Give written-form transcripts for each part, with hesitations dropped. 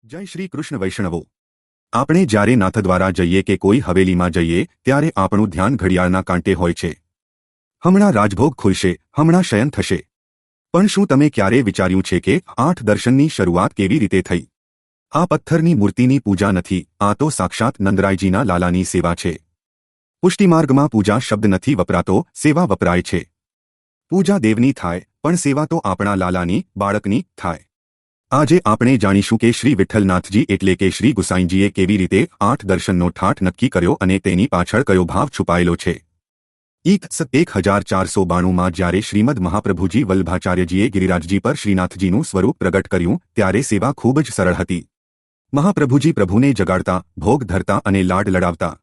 જય શ્રી કૃષ્ણ વૈષ્ણવો। આપણે જ્યારે નાથદ્વારા જઈએ કે કોઈ હવેલીમાં જઈએ ત્યારે આપણું ધ્યાન ઘડિયાળના કાંટે હોય છે। હમણાં રાજભોગ ખુલશે, હમણાં શયન થશે। પણ શું તમે ક્યારે વિચાર્યું છે કે 8 દર્શનની શરૂઆત કેવી રીતે થઈ? આ પથ્થરની મૂર્તિની પૂજા નથી, આ તો સાક્ષાત નંદરાયજીના લાલાની સેવા છે। પુષ્ટિમાર્ગમાં પૂજા શબ્દ નથી વપરાતો, સેવા વપરાય છે। પૂજા દેવની થાય, પણ સેવા તો આપણા લાલાની, બાળકની થાય। આજે આપણે જાણીશું કે શ્રી વિઠ્ઠલનાથજી એટલે કે શ્રી ગુસાઈજીએ કેવી રીતે 8 દર્શનનો ઠાઠ નક્કી કર્યો અને તેની પાછળ કયો ભાવ છુપાયેલો છે। 1492માં જ્યારે શ્રીમદ મહાપ્રભુજી વલ્લભાચાર્યજીએ ગિરિરાજજી પર શ્રીનાથજીનું સ્વરૂપ પ્રગટ કર્યું ત્યારે સેવા ખૂબ જ સરળ હતી। મહાપ્રભુજી પ્રભુને જગાડતા, ભોગ ધરતા અને લાડ લડાવતા।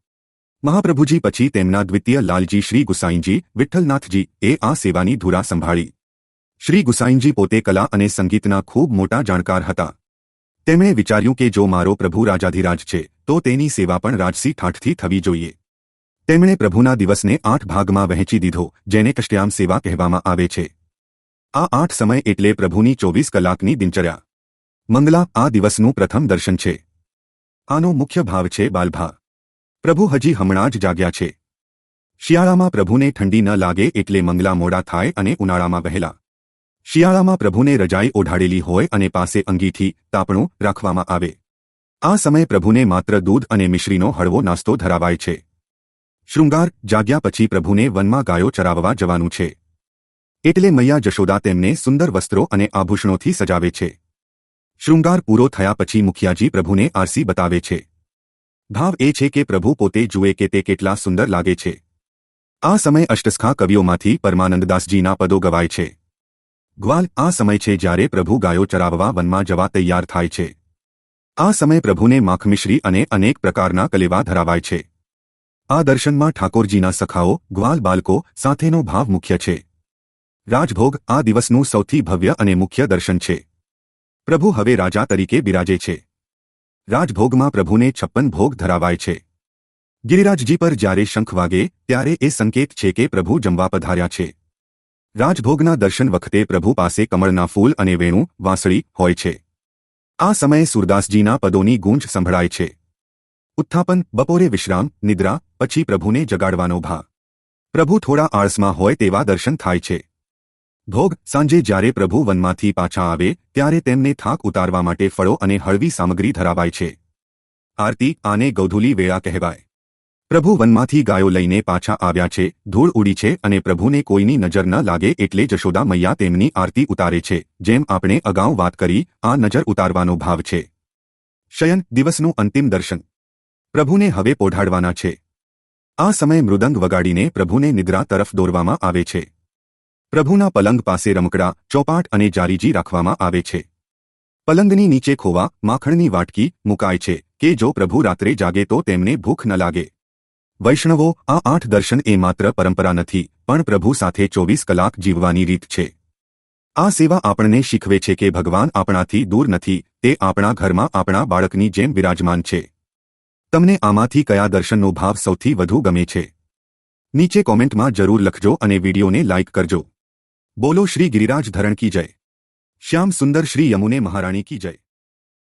મહાપ્રભુજી પછી તેમના દ્વિતીય લાલજી શ્રી ગુસાઈજી વિઠ્ઠલનાથજી એ આ સેવાની ધુરા સંભાળી। શ્રી ગુસાઈજી પોતે કલા અને સંગીતના ખૂબ મોટા જાણકાર હતા। તેમણે વિચાર્યું કે જો મારો પ્રભુ રાજાધિરાજ છે તો તેની સેવા પણ રાજસી ઠાઠથી થવી જોઈએ। તેમણે પ્રભુના દિવસને 8 ભાગમાં વહેંચી દીધો, જેને કષ્ટયામ સેવા કહેવામાં આવે છે। આ 8 સમય એટલે પ્રભુની 24 કલાકની દિનચર્યા। મંગલા આ દિવસનું પ્રથમ દર્શન છે। આનો મુખ્ય ભાવ છે બાલભા। પ્રભુ હજી હમણાં જ જાગ્યા છે। શિયાળામાં પ્રભુને ઠંડી ન લાગે એટલે મંગલા મોડા થાય અને ઉનાળામાં વહેલા। શિયાળામાં પ્રભુને રજાઈ ઓઢાડેલી હોય અને પાસે અંગીઠી, તાપણું રાખવામાં આવે। આ સમયે પ્રભુને માત્ર દૂધ અને મિશ્રીનો હળવો નાસ્તો ધરાવાય છે। શૃંગાર જાગ્યા પછી પ્રભુને વનમાં ગાયો ચરાવવા જવાનું છે, એટલે મૈયા જશોદા તેમને સુંદર વસ્ત્રો અને આભૂષણોથી સજાવે છે। શૃંગાર પૂરો થયા પછી મુખિયાજી પ્રભુને આરસી બતાવે છે। ભાવ એ છે કે પ્રભુ પોતે જુએ કે તે કેટલા સુંદર લાગે છે। આ સમય અષ્ટસખા કવિઓમાંથી પરમાનંદદાસજીના પદો ગવાય છે। ગ્વાલ આ સમય છે જ્યારે પ્રભુ ગાયો ચરાવવા વનમાં જવા તૈયાર થાય છે। આ સમયે પ્રભુને માખમિશ્રી અને અનેક પ્રકારના કલેવા ધરાવાય છે। આ દર્શનમાં ઠાકોરજીના સખાઓ, ગ્વાલ બાળકો સાથેનો ભાવ મુખ્ય છે। રાજભોગ આ દિવસનું સૌથી ભવ્ય અને મુખ્ય દર્શન છે। પ્રભુ હવે રાજા તરીકે બિરાજે છે। રાજભોગમાં પ્રભુને 56 ભોગ ધરાવાય છે। ગિરિરાજજી પર જ્યારે શંખ વાગે ત્યારે એ સંકેત છે કે પ્રભુ જમવા પધાર્યા છે। રાજભોગના દર્શન વખતે પ્રભુ પાસે કમળના ફૂલ અને વેણુ, વાંસળી હોય છે। આ સમયે સુરદાસજીના પદોની ગૂંજ સંભળાય છે। ઉત્થાપન બપોરે વિશ્રામ, નિદ્રા પછી પ્રભુને જગાડવાનો ભા। પ્રભુ થોડા આળસમાં હોય તેવા દર્શન થાય છે। ભોગ સાંજે જ્યારે પ્રભુ વનમાંથી પાછા આવે ત્યારે તેમને થાક ઉતારવા માટે ફળો અને હળવી સામગ્રી ધરાવાય છે। આરતી આને ગૌધૂલી વેળા કહેવાય। પ્રભુ વનમાંથી ગાયો લઈને પાછા આવ્યા છે, ધૂળ ઉડી છે અને પ્રભુને કોઈની નજર ન લાગે એટલે જશોદા મૈયા તેમની આરતી ઉતારે છે। જેમ આપણે અગાઉ વાત કરી, આ નજર ઉતારવાનો ભાવ છે। શયન દિવસનું અંતિમ દર્શન। પ્રભુને હવે પોઢાડવાના છે। આ સમયે મૃદંગ વગાડીને પ્રભુને નિદ્રા તરફ દોરવામાં આવે છે। પ્રભુના પલંગ પાસે રમકડા, ચોપાટ અને જારીજી રાખવામાં આવે છે। પલંગની નીચે ખોવા, માખણની વાટકી મુકાય છે કે જો પ્રભુ રાત્રે જાગે તો તેમને ભૂખ ન લાગે। વૈષ્ણવો, આ 8 દર્શન એ માત્ર પરંપરા નથી, પણ પ્રભુ સાથે 24 કલાક જીવવાની રીત છે। આ સેવા આપણને શીખવે છે કે ભગવાન આપણાથી દૂર નથી, તે આપણા ઘરમાં આપણા બાળકની જેમ વિરાજમાન છે। તમને આમાંથી કયા દર્શનનો ભાવ સૌથી વધુ ગમે છે? નીચે કોમેન્ટમાં જરૂર લખજો અને વિડીયોને લાઇક કરજો। બોલો શ્રી ગિરિરાજ ધરણ કી જય। શ્યામ સુંદર શ્રી યમુને મહારાણી કી જય।